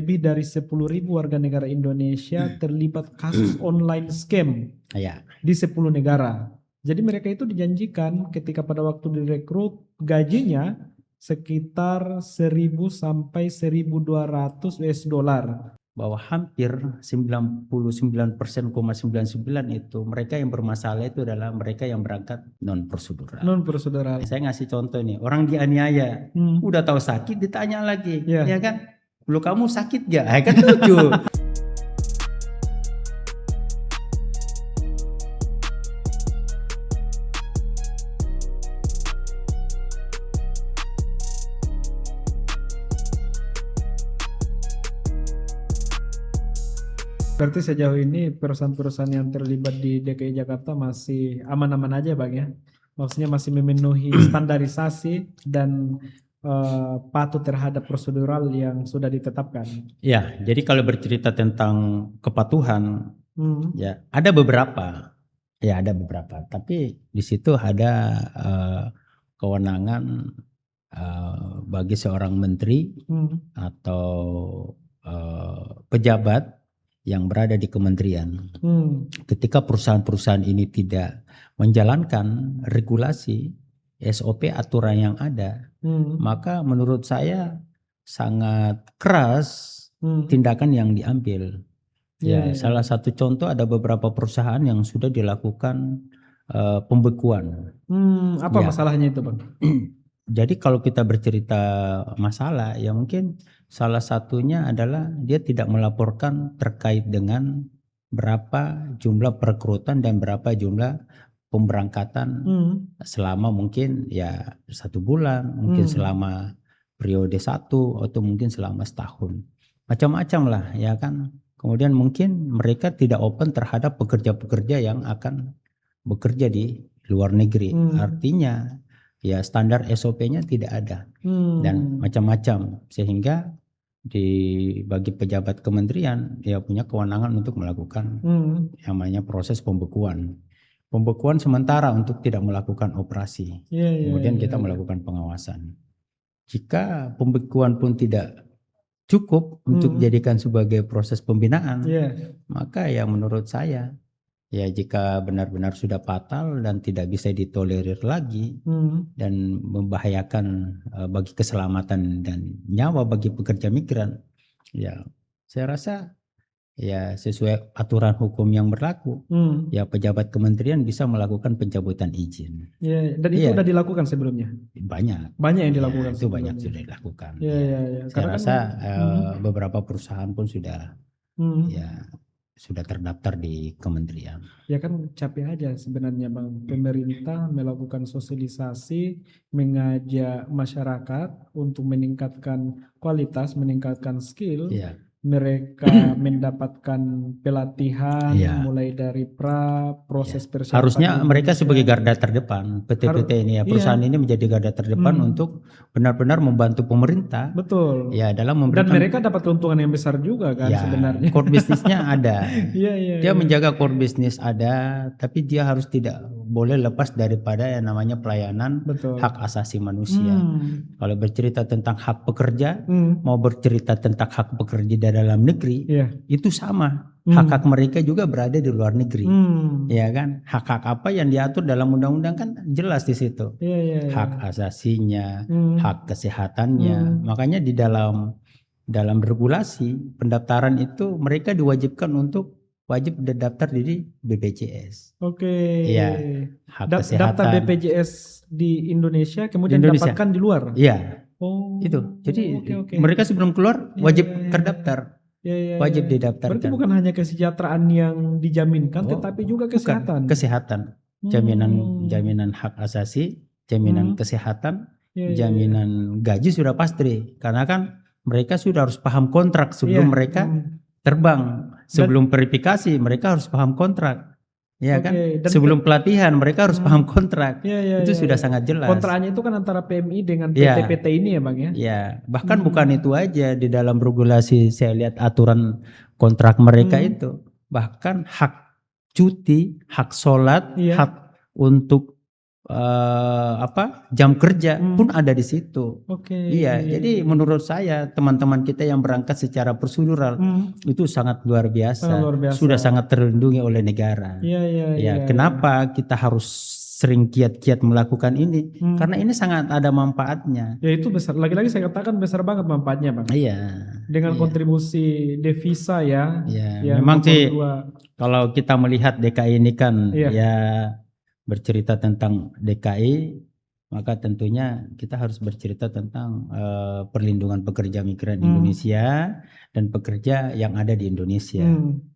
lebih dari 10.000 warga negara Indonesia terlibat kasus online scam Ya, di 10 negara. Jadi mereka itu dijanjikan ketika pada waktu direkrut gajinya sekitar 1.000 sampai 1.200 US dollar. bahwa hampir 99,99% itu mereka yang bermasalah itu adalah mereka yang berangkat non prosedural. Non prosedural. Saya ngasih contoh nih, orang dianiaya, udah tahu sakit ditanya lagi, Ya. ya kan? Lu kamu sakit gak? Kan lucu. Berarti sejauh ini perusahaan-perusahaan yang terlibat di DKI Jakarta masih aman-aman aja Bang ya? Maksudnya masih memenuhi standarisasi dan patuh terhadap prosedural yang sudah ditetapkan. Ya, jadi kalau bercerita tentang kepatuhan, ya ada beberapa. Ya ada beberapa, tapi di situ ada kewenangan bagi seorang menteri atau pejabat yang berada di kementerian. Ketika perusahaan-perusahaan ini tidak menjalankan regulasi SOP aturan yang ada, maka menurut saya sangat keras tindakan yang diambil. Salah satu contoh ada beberapa perusahaan yang sudah dilakukan pembekuan. Apa masalahnya itu Bang? Jadi kalau kita bercerita masalah, ya mungkin salah satunya adalah dia tidak melaporkan terkait dengan berapa jumlah perekrutan dan berapa jumlah pemberangkatan selama mungkin ya 1 bulan, mungkin selama periode 1 atau mungkin selama setahun. Macam-macam lah ya kan. Kemudian mungkin mereka tidak open terhadap pekerja-pekerja yang akan bekerja di luar negeri. Artinya ya standar SOP-nya tidak ada dan macam-macam, sehingga bagi pejabat kementerian dia punya kewenangan untuk melakukan yang namanya proses pembekuan sementara untuk tidak melakukan operasi. Kemudian kita melakukan pengawasan. Jika pembekuan pun tidak cukup untuk dijadikan sebagai proses pembinaan, maka ya menurut saya ya jika benar-benar sudah fatal dan tidak bisa ditolerir lagi dan membahayakan bagi keselamatan dan nyawa bagi pekerja migran, ya saya rasa ya sesuai aturan hukum yang berlaku, ya pejabat kementerian bisa melakukan pencabutan izin. Dan itu sudah dilakukan sebelumnya? Banyak yang dilakukan. Itu banyak sudah dilakukan. Saya Karena rasa beberapa perusahaan pun sudah sudah terdaftar di kementerian. Ya kan capek aja sebenarnya Bang, pemerintah melakukan sosialisasi, mengajak masyarakat untuk meningkatkan kualitas, meningkatkan skill. Mereka mendapatkan pelatihan mulai dari proses persiapan. Harusnya mereka sebagai garda terdepan, PT-PT ini ya, perusahaan ini menjadi garda terdepan untuk benar-benar membantu pemerintah. Betul. Ya, dalam memberikan. Dan mereka dapat keuntungan yang besar juga kan sebenarnya. Core bisnisnya ada. Dia menjaga core bisnis ada, tapi dia harus tidak boleh lepas daripada yang namanya pelayanan hak asasi manusia. Kalau bercerita tentang hak pekerja, mau bercerita tentang hak pekerja di dalam negeri, itu sama. Hak-hak mereka juga berada di luar negeri. Ya kan? Hak-hak apa yang diatur dalam undang-undang kan jelas di situ. Hak asasinya, hak kesehatannya. Makanya di dalam regulasi pendaftaran itu mereka diwajibkan untuk wajib daftar di BPJS. Ya, hak kesehatan. Daftar BPJS di Indonesia kemudian dapatkan di luar. Iya. Itu. Jadi mereka sebelum keluar wajib terdaftar. Wajib didaftarkan. Berarti bukan hanya kesejahteraan yang dijaminkan, tetapi juga kesehatan. Bukan, kesehatan. Jaminan hak asasi, jaminan kesehatan, jaminan gaji sudah pasti. Karena kan mereka sudah harus paham kontrak sebelum mereka terbang. Sebelum verifikasi mereka harus paham kontrak. Ya kan? Sebelum pelatihan mereka harus paham kontrak. Itu sudah sangat jelas. Kontraknya itu kan antara PMI dengan PT-PT ini ya Bang ya? Ya, bahkan bukan itu aja, di dalam regulasi saya lihat aturan kontrak mereka itu. Bahkan hak cuti, hak sholat, hak untuk jam kerja pun ada di situ. Oke. Iya, jadi menurut saya teman-teman kita yang berangkat secara prosedural itu sangat luar biasa, Sangat luar biasa. sudah sangat terlindungi oleh negara. Iya. Ya, kenapa kita harus sering kiat-kiat melakukan ini? Karena ini sangat ada manfaatnya. Ya itu besar. Lagi-lagi saya katakan besar banget manfaatnya, Bang. Iya. Dengan kontribusi devisa ya. Ya, yang memang nomor sih 2. kalau kita melihat DKI ini kan Iya. ya bercerita tentang DKI, maka tentunya kita harus bercerita tentang perlindungan pekerja migran Indonesia dan pekerja yang ada di Indonesia.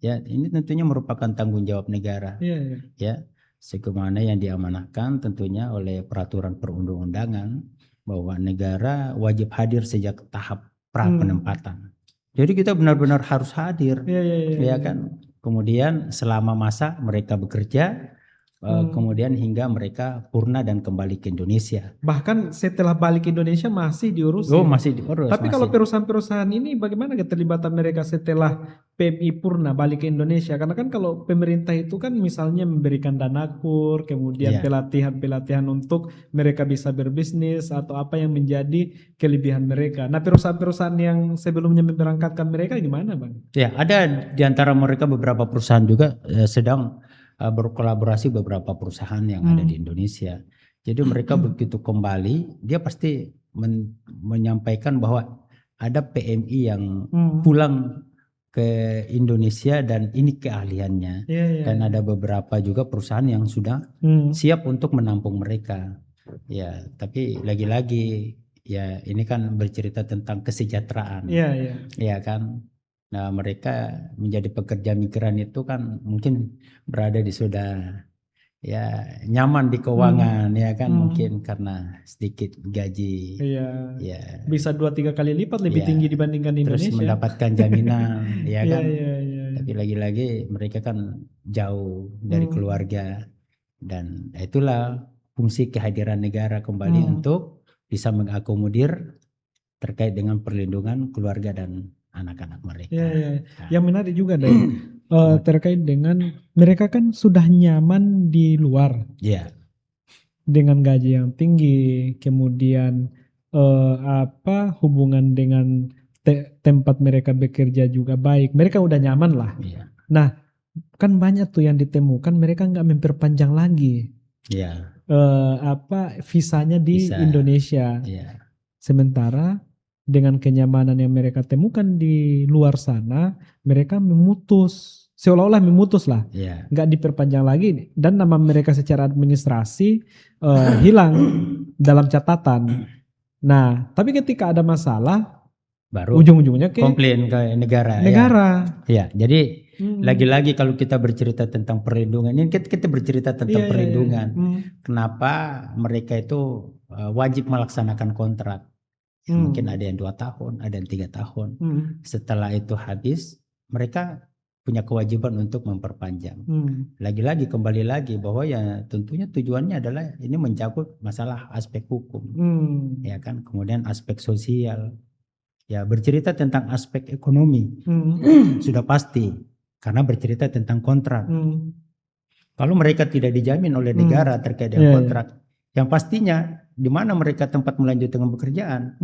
Ya, ini tentunya merupakan tanggung jawab negara. Iya. Ya, sebagaimana yang diamanahkan tentunya oleh peraturan perundang-undangan bahwa negara wajib hadir sejak tahap pra penempatan. Jadi kita benar-benar harus hadir, ya kan? Kemudian selama masa mereka bekerja, kemudian hingga mereka purna dan kembali ke Indonesia. Bahkan setelah balik ke Indonesia masih diurus. Oh, masih diurus. Tapi kalau perusahaan-perusahaan ini bagaimana keterlibatan mereka setelah PMI purna balik ke Indonesia? Karena kan kalau pemerintah itu kan misalnya memberikan dana kur, kemudian pelatihan-pelatihan untuk mereka bisa berbisnis atau apa yang menjadi kelebihan mereka. Nah, perusahaan-perusahaan yang sebelumnya memberangkatkan mereka gimana, Bang? Ya, ada di antara mereka beberapa perusahaan juga sedang berkolaborasi beberapa perusahaan yang ada di Indonesia. Jadi mereka begitu kembali, dia pasti menyampaikan bahwa ada PMI yang pulang ke Indonesia dan ini keahliannya. Dan ada beberapa juga perusahaan yang sudah siap untuk menampung mereka. Ya, tapi lagi-lagi ya ini kan bercerita tentang kesejahteraan. Iya kan. Nah, mereka menjadi pekerja migran itu kan mungkin berada di sudah ya nyaman di keuangan ya kan, mungkin karena sedikit gaji. Ya. Bisa 2-3 kali lipat lebih tinggi dibandingkan di Indonesia. Terus mendapatkan jaminan ya kan. Tapi lagi-lagi mereka kan jauh dari keluarga dan itulah fungsi kehadiran negara kembali untuk bisa mengakomodir terkait dengan perlindungan keluarga dan anak-anak mereka. Yang menarik juga deh terkait dengan mereka kan sudah nyaman di luar. Dengan gaji yang tinggi, kemudian hubungan dengan tempat mereka bekerja juga baik. Mereka udah nyaman lah. Nah, kan banyak tuh yang ditemukan mereka nggak memperpanjang lagi. Visanya di Indonesia. Sementara dengan kenyamanan yang mereka temukan di luar sana, mereka memutus, seolah-olah memutus lah, nggak diperpanjang lagi, dan nama mereka secara administrasi hilang dalam catatan. Nah, tapi ketika ada masalah, baru ujung-ujungnya komplain ke negara. Ya, jadi lagi-lagi kalau kita bercerita tentang perlindungan, ini kita bercerita tentang perlindungan. Kenapa mereka itu wajib melaksanakan kontrak? Mungkin ada yang 2 tahun, ada yang 3 tahun. Setelah itu habis, mereka punya kewajiban untuk memperpanjang. Lagi-lagi kembali lagi bahwa ya tentunya tujuannya adalah ini mencakup masalah aspek hukum, ya kan. Kemudian aspek sosial, ya bercerita tentang aspek ekonomi sudah pasti karena bercerita tentang kontrak. Kalau mereka tidak dijamin oleh negara terkait dengan kontrak, yang pastinya di mana mereka tempat melanjutkan pekerjaan,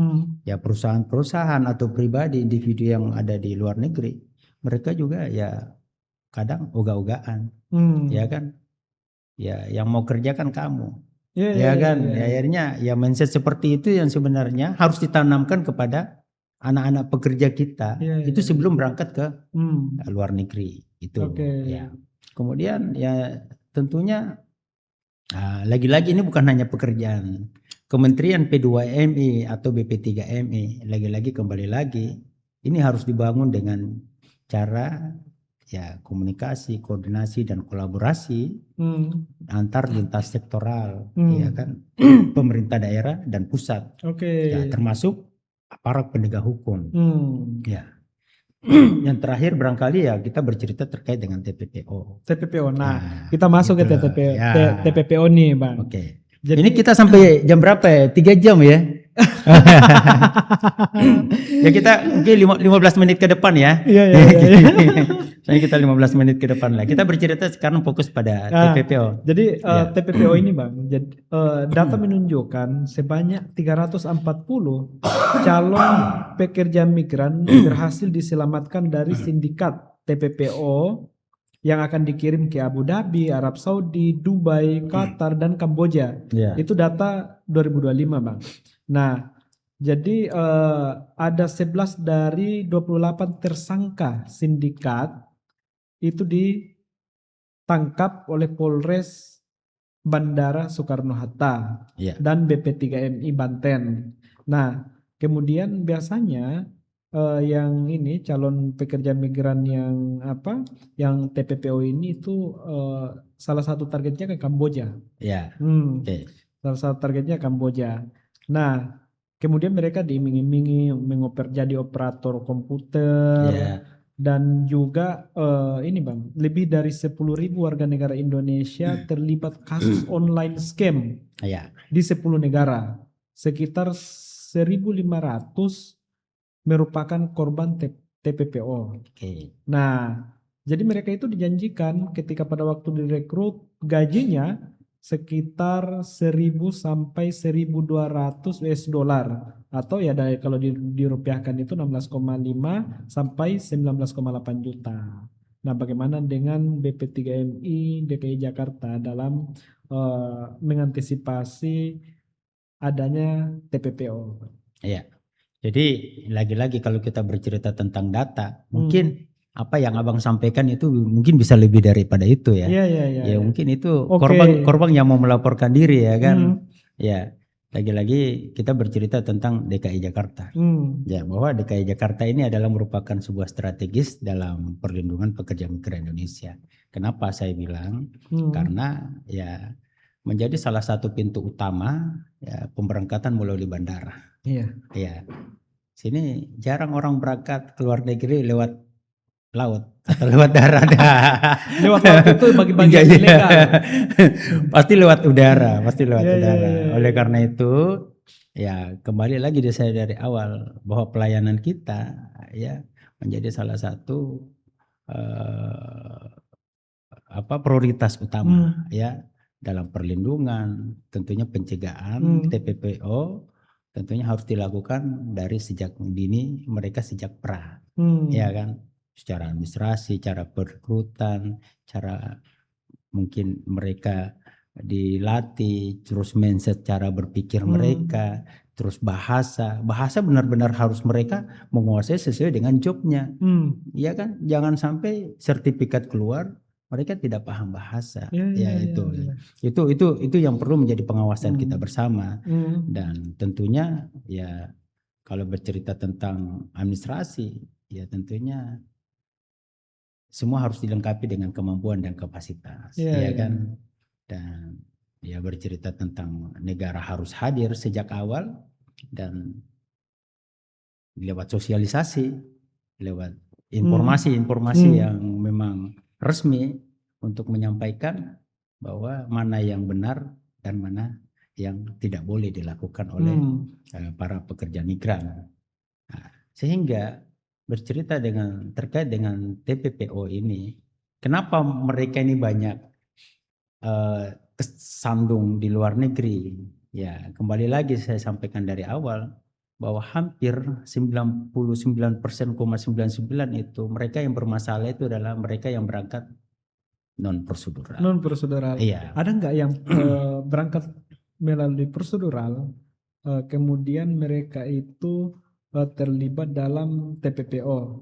ya perusahaan-perusahaan atau pribadi individu yang ada di luar negeri, mereka juga ya kadang ogah-ogahan, ya kan, ya yang mau kerjakan kamu, akhirnya ya mindset seperti itu yang sebenarnya harus ditanamkan kepada anak-anak pekerja kita itu sebelum berangkat ke luar negeri itu. Ya. Kemudian ya tentunya lagi-lagi ini bukan hanya pekerjaan Kementerian P2MI atau BP3MI, lagi-lagi kembali lagi ini harus dibangun dengan cara ya komunikasi, koordinasi dan kolaborasi antar lintas sektoral, ya kan, pemerintah daerah dan pusat, ya termasuk aparat penegak hukum. Ya. Yang terakhir barangkali ya kita bercerita terkait dengan TPPO. Nah, kita masuk ke TPPO nih, Bang. Jadi, ini kita sampai jam berapa ya? 3 jam ya? Ya kita mungkin 15 menit ke depan ya. Iya, iya, iya. Soalnya kita 15 menit ke depan lah. Kita bercerita sekarang fokus pada Ah, TPPO. Jadi Ya. TPPO ini Bang, data menunjukkan sebanyak 340 calon pekerja migran berhasil diselamatkan dari sindikat TPPO yang akan dikirim ke Abu Dhabi, Arab Saudi, Dubai, Qatar, dan Kamboja. Ya. Itu data 2025 Bang. Nah, jadi ada 11 dari 28 tersangka sindikat itu ditangkap oleh Polres Bandara Soekarno-Hatta Ya. dan BP3MI Banten. Nah, kemudian biasanya yang ini calon pekerja migran yang yang TPPO ini itu salah satu targetnya ke Kamboja. Ya. Hmm, Oke. Salah satu targetnya Kamboja. Nah, kemudian mereka diiming-imingi jadi operator komputer Ya. dan juga ini Bang, lebih dari 10.000 warga negara Indonesia terlibat kasus online scam Ya. di 10 negara. Sekitar 1.500 merupakan korban TPPO. Oke. Nah, jadi mereka itu dijanjikan ketika pada waktu direkrut gajinya sekitar 1.000 sampai 1.200 US dollar atau ya dari kalau dirupiahkan itu 16,5 sampai 19,8 juta. Nah, bagaimana dengan BP3MI DKI Jakarta dalam mengantisipasi adanya TPPO? Ya. Jadi lagi-lagi kalau kita bercerita tentang data, mungkin apa yang Abang sampaikan itu mungkin bisa lebih daripada itu ya. Iya, iya, iya. Ya iya. mungkin itu Oke. korban yang mau melaporkan diri ya kan. Ya, lagi-lagi kita bercerita tentang DKI Jakarta. Ya, bahwa DKI Jakarta ini adalah merupakan sebuah strategis dalam perlindungan pekerja migran Indonesia. Kenapa saya bilang? Karena ya menjadi salah satu pintu utama ya pemberangkatan melalui bandara. Iya. Ya. Sini jarang orang berangkat ke luar negeri lewat laut atau lewat darat. Lewat laut itu bagi-bagi Iya, yang iya. ilegal. Pasti lewat udara, pasti lewat Iya, iya, udara. iya, iya. Oleh karena itu, ya kembali lagi saya dari awal bahwa pelayanan kita ya menjadi salah satu prioritas utama ya dalam perlindungan, tentunya pencegahan TPPO tentunya harus dilakukan dari sejak dini mereka sejak pra, ya kan, secara administrasi, cara perekrutan, cara mungkin mereka dilatih, terus mindset cara berpikir mereka, terus bahasa benar-benar harus mereka menguasai sesuai dengan jobnya, ya kan, jangan sampai sertifikat keluar mereka tidak paham bahasa, itu yang perlu menjadi pengawasan kita bersama. Dan tentunya ya kalau bercerita tentang administrasi ya tentunya semua harus dilengkapi dengan kemampuan dan kapasitas, ya kan. Dan ya bercerita tentang negara harus hadir sejak awal dan lewat sosialisasi, lewat informasi-informasi yang memang resmi untuk menyampaikan bahwa mana yang benar dan mana yang tidak boleh dilakukan oleh para pekerja migran. Nah, sehingga bercerita terkait dengan TPPO ini, kenapa mereka ini banyak kesandung di luar negeri? Ya, kembali lagi saya sampaikan dari awal bahwa hampir 99,99% itu mereka yang bermasalah itu adalah mereka yang berangkat non prosedural. Non prosedural. Iya. Ada nggak yang berangkat melalui prosedural, kemudian mereka itu terlibat dalam TPPO?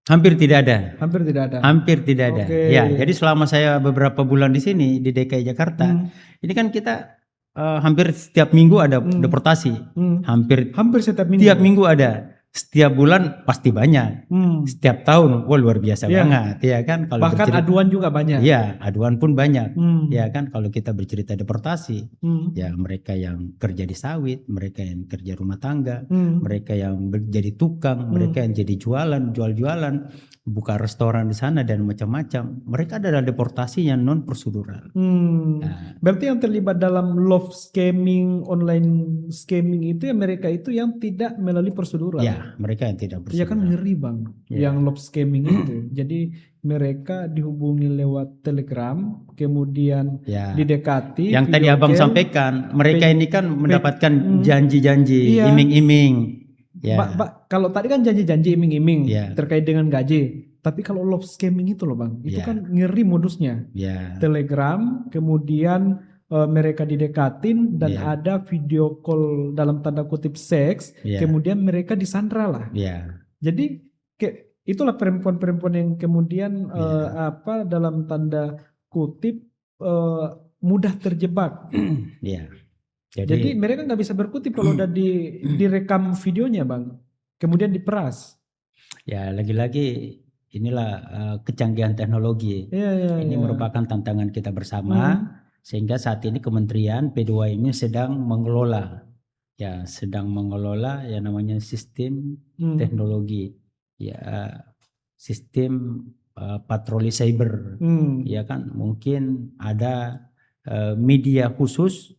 Hampir tidak ada. Hampir tidak ada. Hampir tidak ada. Oke. Ya, jadi selama saya beberapa bulan di sini di DKI Jakarta, ini kan kita hampir setiap minggu ada deportasi. Hampir setiap minggu. Tiap minggu ada. Setiap bulan pasti banyak. Setiap tahun, wah luar biasa banget, ya kan? Kalau bahkan aduan juga banyak. Iya, aduan pun banyak, ya kan? Kalau kita bercerita deportasi, ya mereka yang kerja di sawit, mereka yang kerja rumah tangga, mereka yang jadi tukang, mereka yang jadi jualan, jual-jualan, buka restoran di sana dan macam-macam. Mereka adalah deportasi yang non prosedural. Nah, Berarti yang terlibat dalam love scamming, online scamming itu ya mereka itu yang tidak melalui prosedural. ya, mereka yang tidak Ya kan prosedural. ngeri bang, Ya. yang love scamming itu. Jadi mereka dihubungi lewat Telegram, kemudian Ya. didekati. Yang tadi video Abang call, sampaikan, mereka ini kan mendapatkan Iya. janji-janji, iming-iming. Ya. Kalau tadi kan janji-janji iming-iming Ya. terkait dengan gaji. Tapi kalau love scamming itu loh bang, itu Ya. kan ngeri modusnya. Ya. Telegram, kemudian mereka didekatin dan Ya. ada video call dalam tanda kutip seks, Ya. kemudian mereka disandra lah. Ya. Jadi itulah perempuan-perempuan yang kemudian Ya. dalam tanda kutip mudah terjebak. Ya. Jadi mereka nggak bisa berkutip kalau udah direkam videonya bang, kemudian diperas. Ya, lagi-lagi inilah kecanggihan teknologi. Ini merupakan tantangan kita bersama, sehingga saat ini Kementerian P2 ini sedang mengelola yang namanya sistem teknologi, ya sistem patroli cyber, ya kan, mungkin ada media khusus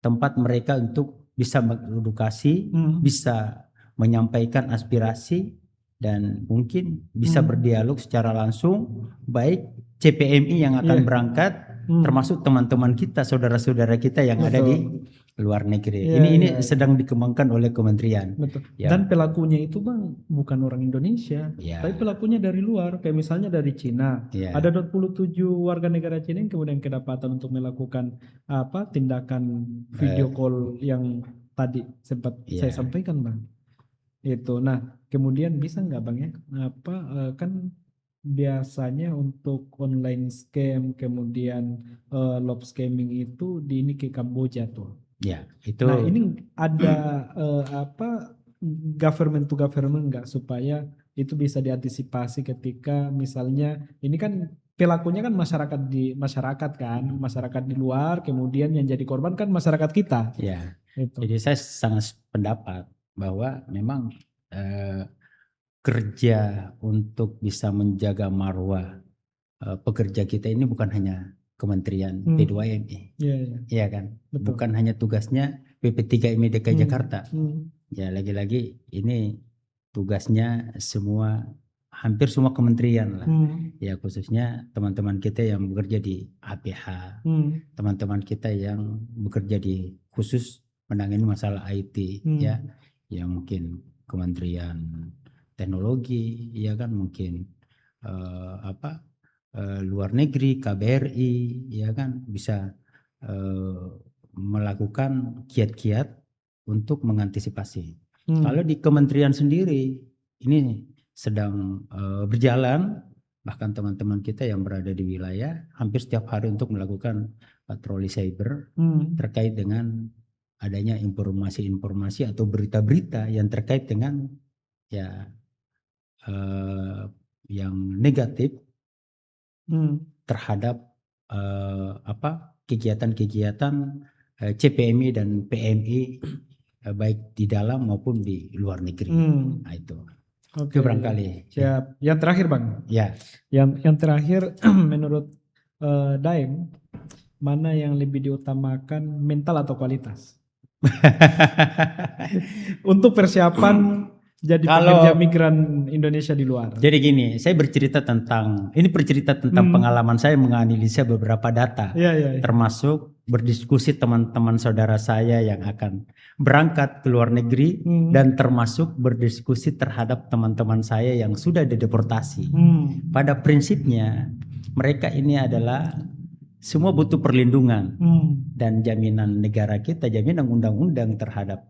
tempat mereka untuk bisa mengedukasi, bisa menyampaikan aspirasi, dan mungkin bisa berdialog secara langsung, baik CPMI yang akan berangkat, termasuk teman-teman kita, saudara-saudara kita yang ada di luar negeri. Ini sedang dikembangkan oleh kementerian. Betul. Ya. Dan pelakunya itu bang bukan orang Indonesia, tapi pelakunya dari luar, kayak misalnya dari Cina. Ada 27 warga negara Cina yang kemudian kedapatan untuk melakukan tindakan video call yang tadi sempat saya sampaikan bang. Itu. Nah, kemudian bisa nggak bang ya? Kan biasanya untuk online scam kemudian love scamming itu di ini ke Kamboja tuh. Ya, itu. Nah, ini ada government to government nggak supaya itu bisa diantisipasi ketika misalnya ini kan pelakunya kan masyarakat di luar, kemudian yang jadi korban kan masyarakat kita. Ya. Itu. Jadi saya sangat pendapat bahwa memang kerja untuk bisa menjaga marwah pekerja kita ini bukan hanya Kementerian P2MI, ya kan? Betul. Bukan hanya tugasnya PP3MI DKI Jakarta. Ya, lagi-lagi ini tugasnya hampir semua kementerian lah. Ya, khususnya teman-teman kita yang bekerja di APH, teman-teman kita yang bekerja di khusus menangani masalah IT, ya, yang mungkin Kementerian Teknologi, ya kan, mungkin luar negeri, KBRI, ya kan, bisa melakukan kiat-kiat untuk mengantisipasi. Kalau di kementerian sendiri ini sedang berjalan, bahkan teman-teman kita yang berada di wilayah hampir setiap hari untuk melakukan patroli cyber terkait dengan adanya informasi-informasi atau berita-berita yang terkait dengan yang negatif terhadap kegiatan-kegiatan CPMI dan PMI baik di dalam maupun di luar negeri. Nah, itu. Oke. Itu barangkali. Siap. Yang terakhir bang. Ya. Yang terakhir menurut Daeng, mana yang lebih diutamakan, mental atau kualitas? Untuk persiapan jadi pekerja migran Indonesia di luar. Jadi gini, saya bercerita tentang pengalaman saya menganalisa beberapa data, termasuk berdiskusi teman-teman saudara saya yang akan berangkat ke luar negeri, dan termasuk berdiskusi terhadap teman-teman saya yang sudah dideportasi. Pada prinsipnya mereka ini adalah semua butuh perlindungan dan jaminan negara kita, jaminan undang-undang terhadap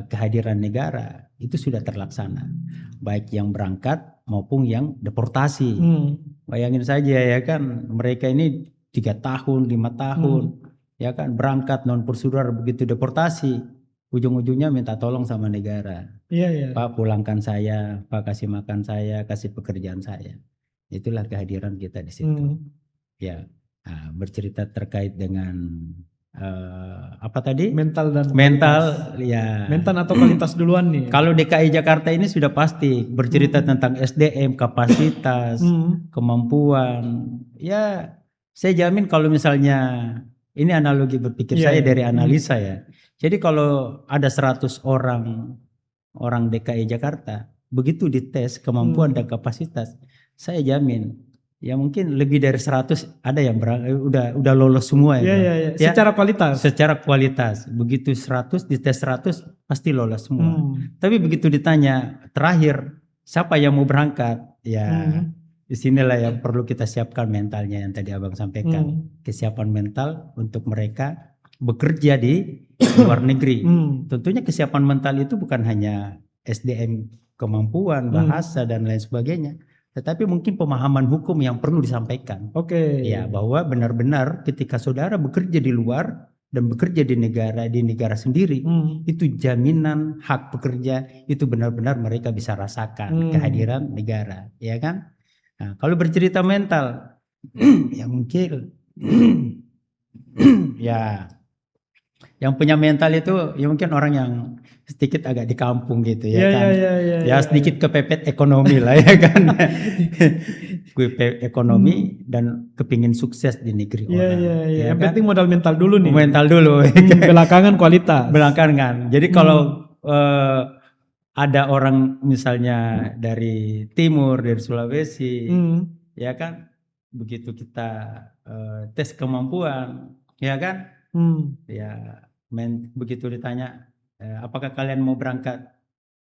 kehadiran negara itu sudah terlaksana, baik yang berangkat maupun yang deportasi. Bayangin saja ya kan, mereka ini 3 tahun, 5 tahun, ya kan, berangkat non prosedural, begitu deportasi, ujung-ujungnya minta tolong sama negara. Pak, pulangkan saya, Pak, kasih makan saya, kasih pekerjaan saya. Itulah kehadiran kita di situ. Ya. Bercerita terkait dengan apa tadi? Mental dan Mental, kualitas. ya. Mental atau kualitas duluan nih. Kalau DKI Jakarta ini sudah pasti bercerita tentang SDM, kapasitas, kemampuan. Ya, saya jamin kalau misalnya ini analogi berpikir Iya, saya iya. dari analisa ya. Jadi kalau ada 100 orang DKI Jakarta, begitu dites kemampuan dan kapasitas, saya jamin ya mungkin lebih dari 100 ada yang udah lolos semua Iya, ya. iya, iya. Ya, Secara kualitas. secara kualitas. Begitu 100 dites 100 pasti lolos semua. Tapi begitu ditanya terakhir siapa yang mau berangkat? Ya, disinilah yang perlu kita siapkan mentalnya yang tadi Abang sampaikan. Kesiapan mental untuk mereka bekerja di luar negeri. Tentunya kesiapan mental itu bukan hanya SDM, kemampuan, bahasa dan lain sebagainya, tetapi mungkin pemahaman hukum yang perlu disampaikan. Oke. Ya, bahwa benar-benar ketika saudara bekerja di luar dan bekerja di negara sendiri, itu jaminan hak pekerja itu benar-benar mereka bisa rasakan kehadiran negara, ya kan? Nah, kalau bercerita mental, ya mungkin ya yang punya mental itu ya mungkin orang yang sedikit agak di kampung gitu ya kan. Ya sedikit kepepet ekonomi lah ya kan. Ekonomi dan kepingin sukses di negeri orang. Iya. Ya Yang kan? penting modal mental dulu nih. Mental dulu. Belakangan kualitas. Belakangan. Jadi kalau ada orang misalnya dari timur, dari Sulawesi, ya kan, begitu kita tes kemampuan, ya kan, ya begitu ditanya, apakah kalian mau berangkat?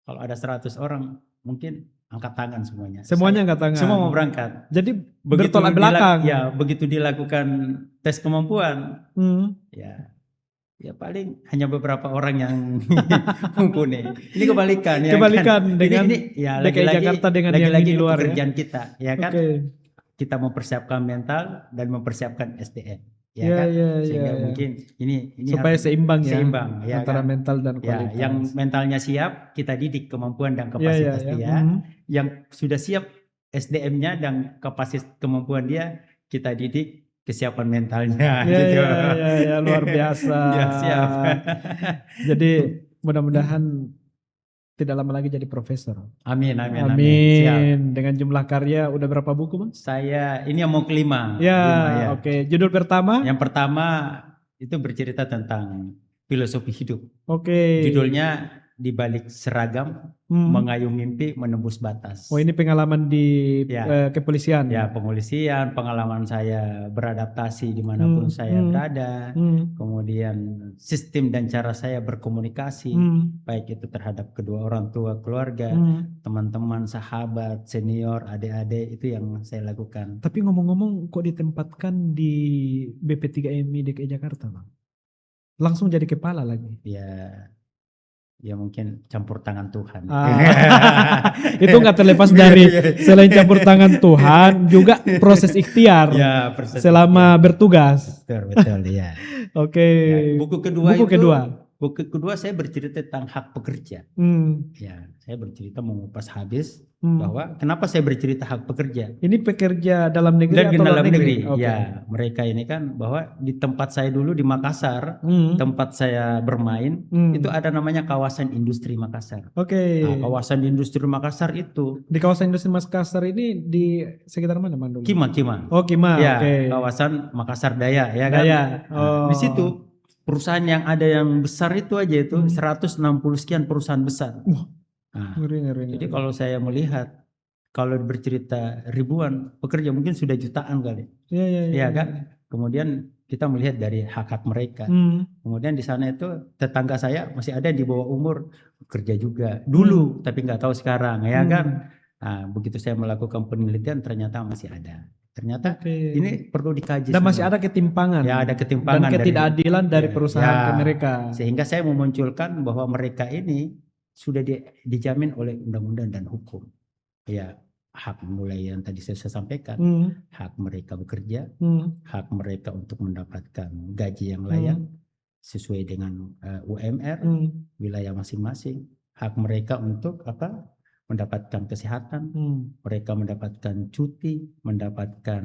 Kalau ada 100 orang, mungkin angkat tangan semuanya. Semuanya angkat tangan. Semua mau berangkat. Jadi bertolak belakang. Ya, begitu dilakukan tes kemampuan, ya paling hanya beberapa orang yang mumpuni. Ini kebalikan ya. Kebalikan kan? dengan ya, DKI Jakarta dengan yang lagi di luar pekerjaan kita, ya kan? Kita mempersiapkan mental dan mempersiapkan SDM. Ya kan? Sehingga mungkin ini supaya seimbang ya. Seimbang ya antara kan? mental dan kualitas. Ya, yang mentalnya siap, kita didik kemampuan dan kapasitas dia. Yang sudah siap SDM-nya dan kapasitas kemampuan dia, kita didik kesiapan mentalnya gitu. Ya, luar biasa. Ya, siap. Jadi mudah-mudahan tidak lama lagi jadi profesor. Amin. Siap. Dengan jumlah karya udah berapa buku, Bang? Saya ini yang mau kelima. Ya. Oke. Judul pertama? Yang pertama itu bercerita tentang filosofi hidup. Oke. Judulnya Di Balik Seragam, Mengayuh Mimpi Menembus Batas. Oh, ini pengalaman di kepolisian. Ya, pengpolisian, pengalaman saya beradaptasi dimanapun saya berada, kemudian sistem dan cara saya berkomunikasi, baik itu terhadap kedua orang tua, keluarga, teman-teman, sahabat, senior, adik-adik, itu yang saya lakukan. Tapi ngomong-ngomong, kok ditempatkan di BP3MI DKI Jakarta, Bang? Langsung jadi kepala lagi? Ya mungkin campur tangan Tuhan. Itu nggak terlepas dari selain campur tangan Tuhan juga proses ikhtiar selama bertugas. Betul ya. Oke. Buku kedua saya bercerita tentang hak pekerja. Ya, saya bercerita mengupas habis bahwa kenapa saya bercerita hak pekerja. Ini pekerja dalam negeri atau dalam negeri? Okay. Ya, mereka ini kan bahwa di tempat saya dulu di Makassar, tempat saya bermain, itu ada namanya kawasan industri Makassar. Oke. Nah, kawasan industri Makassar itu. Di kawasan industri Makassar ini di sekitar mana, Bang? Kima. Oh, Kima. Ya, kawasan Makassar Daya, ya kan? Daya. Di situ perusahaan yang ada yang besar itu aja itu 160 sekian perusahaan besar. Ngeri. Jadi kalau saya melihat, kalau bercerita ribuan pekerja mungkin sudah jutaan kali. Iya kan? Kemudian kita melihat dari hak-hak mereka. Kemudian di sana itu tetangga saya masih ada di bawah umur bekerja juga dulu, tapi nggak tahu sekarang, ya kan? Nah, begitu saya melakukan penelitian ternyata masih ada. Ternyata ini perlu dikaji. Dan masih ada ketimpangan. Ya, ada ketimpangan dan ketidakadilan dari perusahaan ke mereka. Sehingga saya memunculkan bahwa mereka ini sudah dijamin oleh undang-undang dan hukum. Ya, hak mulai yang tadi saya sampaikan, hak mereka bekerja, hak mereka untuk mendapatkan gaji yang layak sesuai dengan UMR wilayah masing-masing, hak mereka untuk mendapatkan kesehatan, mereka mendapatkan cuti, mendapatkan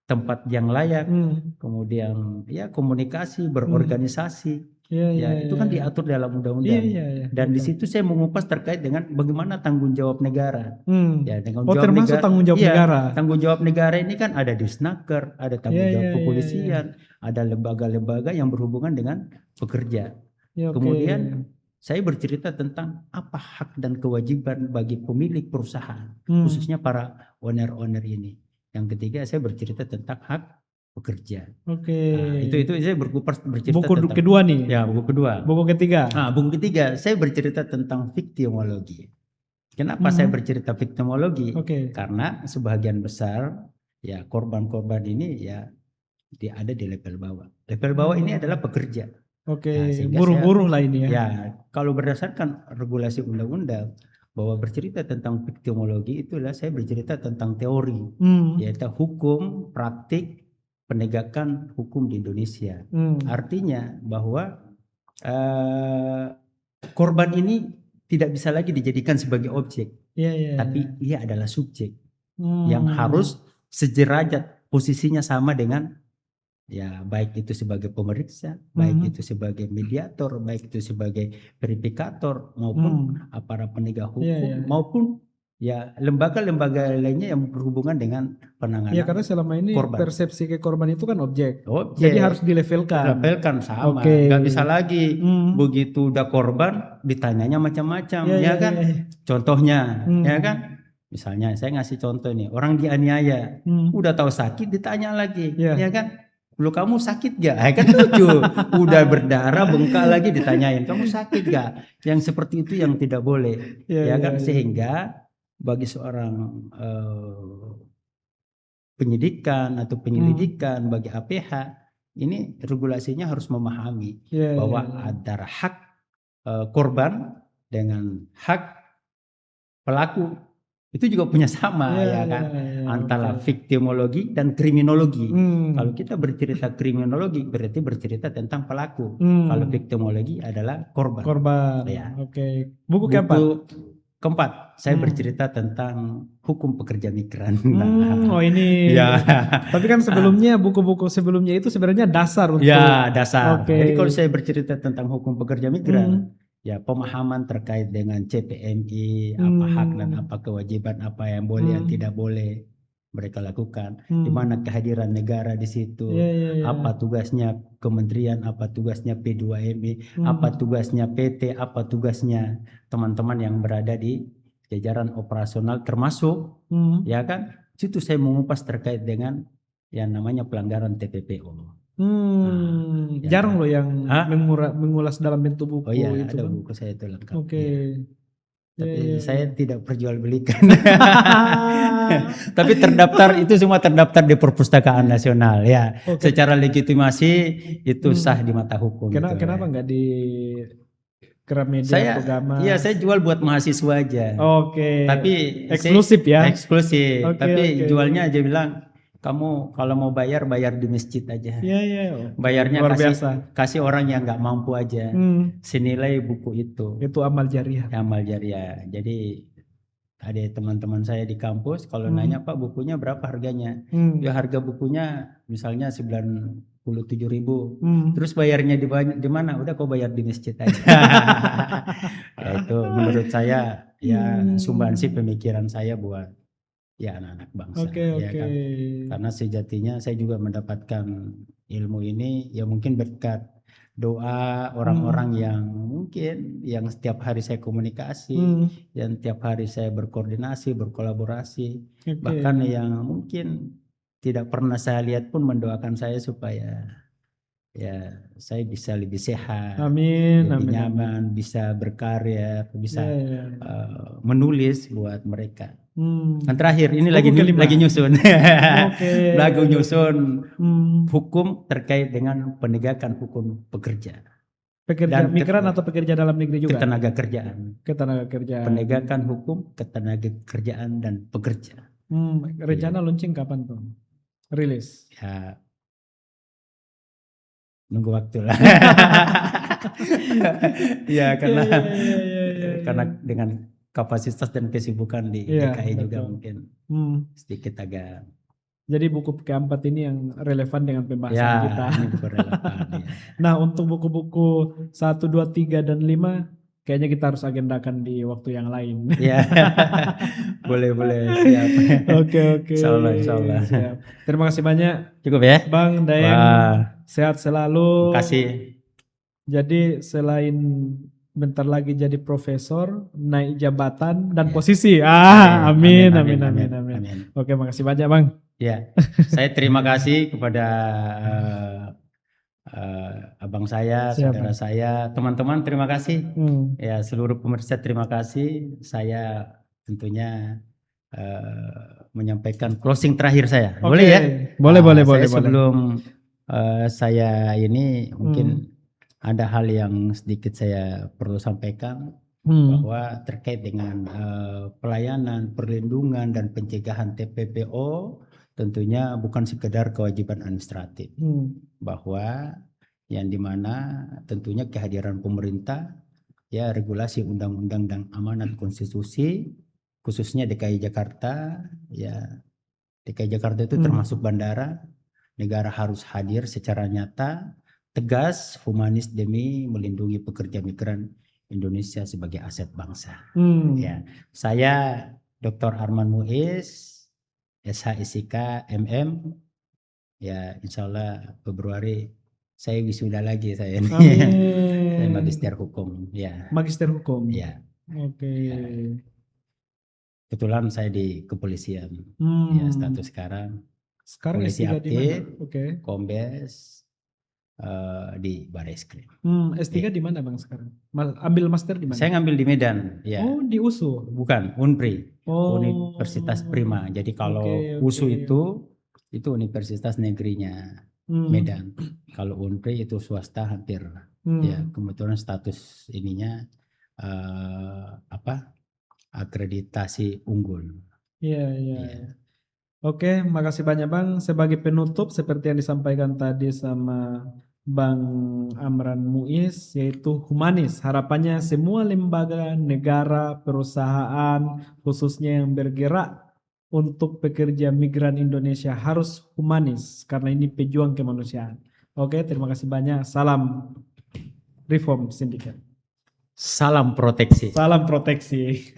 tempat yang layak, Hmm. kemudian ya komunikasi, berorganisasi. Iya, Ya, iya, itu iya, kan iya. diatur dalam Iya, undang-undang. iya, iya, Dan di betul. situ saya mengupas terkait dengan bagaimana tanggung jawab negara. Hmm. Ya, tanggung Oh, jawab termasuk negara. tanggung jawab Iya, negara. tanggung jawab negara ini kan ada di Snaker, ada Iya, tanggung jawab iya, iya, iya. kepolisian, ada lembaga-lembaga yang berhubungan dengan pekerja. Ya, oke. Kemudian saya bercerita tentang apa hak dan kewajiban bagi pemilik perusahaan, Hmm. khususnya para owner-owner ini. Yang ketiga saya bercerita tentang hak pekerja. Oke. Nah, itu saya bercerita Buku tentang kedua nih. ya buku kedua. Buku ketiga. Buku ketiga saya bercerita tentang viktimologi. Kenapa saya Mhm. bercerita viktimologi? Oke. Karena sebagian besar ya korban-korban ini ya dia ada di level bawah. Level bawah ini adalah pekerja. Oke, Nah, sehingga buruh-buruh lah ini ya. ya kalau berdasarkan regulasi undang-undang bahwa bercerita tentang viktimologi itulah saya bercerita tentang teori, Hmm. yaitu hukum, praktik, penegakan hukum di Indonesia. Hmm. Artinya bahwa korban ini tidak bisa lagi dijadikan sebagai objek, Iya, iya. tapi ia adalah subjek Hmm. yang harus sederajat posisinya sama dengan ya baik itu sebagai pemeriksa, baik itu sebagai mediator, baik itu sebagai verifikator maupun aparat penegak hukum Iya, iya. maupun ya lembaga-lembaga lainnya yang berhubungan dengan penanganan Ya, karena selama ini korban. persepsi ke korban itu kan objek. Objek. Jadi harus dilevelkan. Levelkan sama, Oke. nggak bisa lagi Hmm. begitu udah korban ditanyanya macam-macam, Iya, ya iya, kan? iya, iya. Contohnya, Hmm. ya kan? Misalnya saya ngasih contoh nih, orang dianiaya, udah tahu sakit ditanya lagi, Iya. ya kan? Lu kamu sakit gak? Kan lucu, udah berdarah bengkak lagi ditanyain, kamu sakit gak? Yang seperti itu yang tidak boleh, Iya, ya iya, kan? iya. Sehingga bagi seorang penyidikan atau penyelidikan bagi APH ini regulasinya harus memahami Iya, bahwa iya, iya. antara hak korban dengan hak pelaku itu juga punya sama, Iya, ya kan, iya, iya, antara oke. viktimologi dan kriminologi. Hmm. Kalau kita bercerita kriminologi berarti bercerita tentang pelaku. Kalau viktimologi adalah korban. Korban. Ya. Oke. Buku keempat. Keempat, saya bercerita tentang hukum pekerja migran. Oh ini. Ya. Tapi kan sebelumnya buku-buku sebelumnya itu sebenarnya dasar untuk. Ya, dasar. Oke. Jadi kalau saya bercerita tentang hukum pekerja migran, ya pemahaman terkait dengan CPNI, apa hak dan apa kewajiban, apa yang boleh yang tidak boleh mereka lakukan, di mana kehadiran negara di situ, apa tugasnya kementerian, apa tugasnya P2MI, apa tugasnya PT, apa tugasnya teman-teman yang berada di jajaran operasional termasuk, ya kan, situ saya mengupas terkait dengan yang namanya pelanggaran TPPO. Ya Jarang kan? loh yang mengulas dalam bentuk buku. Oh iya, itu ada kan. buku saya itu lengkap. Oke. Ya. Tapi Ya, saya tidak perjualbelikan. Tapi terdaftar itu semua terdaftar di Perpustakaan Nasional ya. Secara legitimasi itu sah di mata hukum. Kenapa nggak di Gramedia saya, Programa? Iya, saya jual buat mahasiswa aja. Oke. Tapi eksklusif ya. Eksklusif. Oke, tapi oke. jualnya aja bilang kamu kalau mau bayar di masjid aja. Iya, iya. Bayarnya Luar biasa. kasih orang yang nggak mampu aja. Senilai buku itu. Itu amal jariah. Amal jariah. Jadi ada teman-teman saya di kampus kalau nanya Pak bukunya berapa harganya? Ya harga bukunya misalnya 97.000. Terus bayarnya di mana? Udah kau bayar di masjid aja. Ya itu menurut saya ya sumbangsih pemikiran saya buat ya anak-anak bangsa. Oke. Kan? Karena sejatinya saya juga mendapatkan ilmu ini ya mungkin berkat doa orang-orang yang mungkin yang setiap hari saya komunikasi, yang setiap hari saya berkoordinasi, berkolaborasi, bahkan yang mungkin tidak pernah saya lihat pun mendoakan saya supaya ya saya bisa lebih sehat, lebih nyaman, bisa berkarya, bisa menulis buat mereka. Dan terakhir ini lagi nyusun, lagu nyusun hukum terkait dengan penegakan hukum pekerja. Pekerja migran atau pekerja dalam negeri juga? Ketenaga kerjaan. Penegakan hukum ketenaga kerjaan dan pekerja. Rencana launching kapan tuh? Rilis? Ya, nunggu waktu lah. Ya karena dengan kapasitas dan kesibukan di DKI juga mungkin sedikit agak Jadi buku keempat ini yang relevan dengan pembahasan Ya, kita. ini buku relevan. Ya. Nah, untuk buku-buku 1, 2, 3, dan 5, kayaknya kita harus agendakan di waktu yang lain. Ya, boleh, siap. Oke, oke. Insya Allah. Siap. Terima kasih banyak, Cukup ya? Bang Daeng. Wah, Sehat selalu. makasih. Jadi selain bentar lagi jadi profesor, naik jabatan dan Ya. posisi. Amin, Amin. amin. Oke, makasih banyak, Bang. Ya, saya terima kasih kepada abang saya, Siap, saudara Bang. saya, teman-teman terima kasih. Hmm. Ya, seluruh pemirsa terima kasih. Saya tentunya menyampaikan closing terakhir saya. Boleh Oke. ya? Boleh. Saya sebelum saya ini mungkin ada hal yang sedikit saya perlu sampaikan bahwa terkait dengan pelayanan, perlindungan dan pencegahan TPPO tentunya bukan sekedar kewajiban administratif, bahwa yang dimana tentunya kehadiran pemerintah, ya regulasi undang-undang dan amanat konstitusi, khususnya DKI Jakarta, ya DKI Jakarta itu termasuk bandara, negara harus hadir secara nyata, tegas, humanis demi melindungi pekerja migran Indonesia sebagai aset bangsa. Ya, saya Dr. Arman Muiz, SHSIK MM, ya insya Allah Februari saya wisuda lagi saya ini. Amin. Saya magister hukum, ya. Magister hukum. Ya. Oke. Ya. Kebetulan saya di kepolisian, ya status sekarang. Sekarang Polisi S3 di mana? aktif, Oke. Kombes di Barreskrim. S3 di mana, Bang, sekarang? Ambil master di mana? Saya ngambil di Medan, ya. Oh, di USU. Bukan, UNPRI, Oh. Universitas Prima. Jadi kalau USU itu universitas negerinya Medan. Kalau UNPRI itu swasta hampir. Ya, kebetulan status ininya akreditasi unggul. Iya. Oke, makasih banyak, Bang. Sebagai penutup seperti yang disampaikan tadi sama Bang Amran Muiz, yaitu humanis. Harapannya semua lembaga, negara, perusahaan, khususnya yang bergerak untuk pekerja migran Indonesia harus humanis, karena ini pejuang kemanusiaan. Oke, terima kasih banyak. Salam Reform Syndicate. Salam proteksi. Salam proteksi.